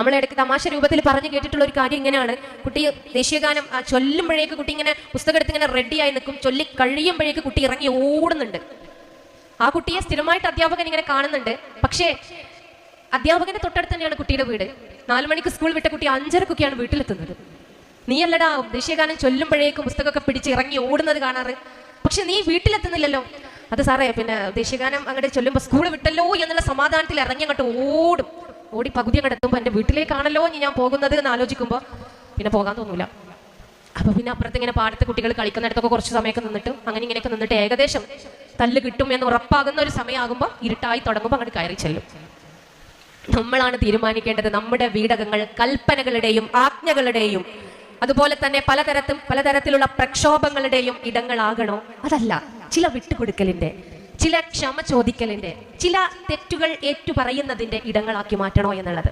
നമ്മൾ ഇടയ്ക്ക് തമാശ രൂപത്തിൽ പറഞ്ഞു കേട്ടിട്ടുള്ള ഒരു കാര്യം ഇങ്ങനെയാണ്. കുട്ടി ദേശീയഗാനം ചൊല്ലുമ്പോഴേക്ക് കുട്ടി ഇങ്ങനെ പുസ്തകം എടുത്ത് ഇങ്ങനെ റെഡിയായി നിൽക്കും. ചൊല്ലി കഴിയുമ്പോഴേക്ക് കുട്ടി ഇറങ്ങി ഓടുന്നുണ്ട്. ആ കുട്ടിയെ സ്ഥിരമായിട്ട് അധ്യാപകൻ ഇങ്ങനെ കാണുന്നുണ്ട്. പക്ഷേ അധ്യാപകന്റെ തൊട്ടടുത്ത് തന്നെയാണ് കുട്ടിയുടെ വീട്. 4 മണിക്ക് സ്കൂൾ വിട്ട കുട്ടി 5:30-ക്കൊക്കെയാണ് വീട്ടിലെത്തുന്നത്. നീയല്ലടാ ദേശീയഗാനം ചൊല്ലുമ്പോഴേക്കും പുസ്തകമൊക്കെ പിടിച്ച് ഇറങ്ങി ഓടുന്നത് കാണാറ്, പക്ഷെ നീ വീട്ടിലെത്തുന്നില്ലല്ലോ. അത് സാറേ, പിന്നെ ദേശീയഗാനം അങ്ങോട്ട് ചൊല്ലുമ്പോൾ സ്കൂൾ വിട്ടല്ലോ എന്നുള്ള സമാധാനത്തിൽ ഇറങ്ങി അങ്ങോട്ട് ഓടി പകുതി അങ്ങോട്ട് എത്തുമ്പോൾ എൻ്റെ വീട്ടിലേക്കാണല്ലോ ഞാൻ പോകുന്നത് എന്ന് ആലോചിക്കുമ്പോൾ പിന്നെ പോകാൻ തോന്നൂല. അപ്പൊ പിന്നെ അപ്പുറത്ത് ഇങ്ങനെ പാടത്ത് കുട്ടികൾ കളിക്കുന്നിടത്തൊക്കെ കുറച്ച് സമയമൊക്കെ നിന്നിട്ട് അങ്ങനെ ഇങ്ങനെയൊക്കെ നിന്നിട്ട് ഏകദേശം തല്ല് കിട്ടും എന്ന് ഉറപ്പാകുന്ന ഒരു സമയമാകുമ്പോൾ ഇരുട്ടായി തുടങ്ങുമ്പോൾ അങ്ങോട്ട് കയറി ചെല്ലും. നമ്മളാണ് തീരുമാനിക്കേണ്ടത് നമ്മുടെ വീടകങ്ങൾ കൽപ്പനകളുടെയും ആജ്ഞകളുടെയും അതുപോലെ തന്നെ പലതരത്തിലുള്ള പ്രക്ഷോഭങ്ങളുടെയും ഇടങ്ങളാകണോ, അതല്ല ചില വിട്ടുകൊടുക്കലിന്റെ, ചില ക്ഷമ ചോദിക്കലിന്റെ, ചില തെറ്റുകൾ ഏറ്റുപറയുന്നതിന്റെ ഇടങ്ങളാക്കി മാറ്റണോ എന്നുള്ളത്.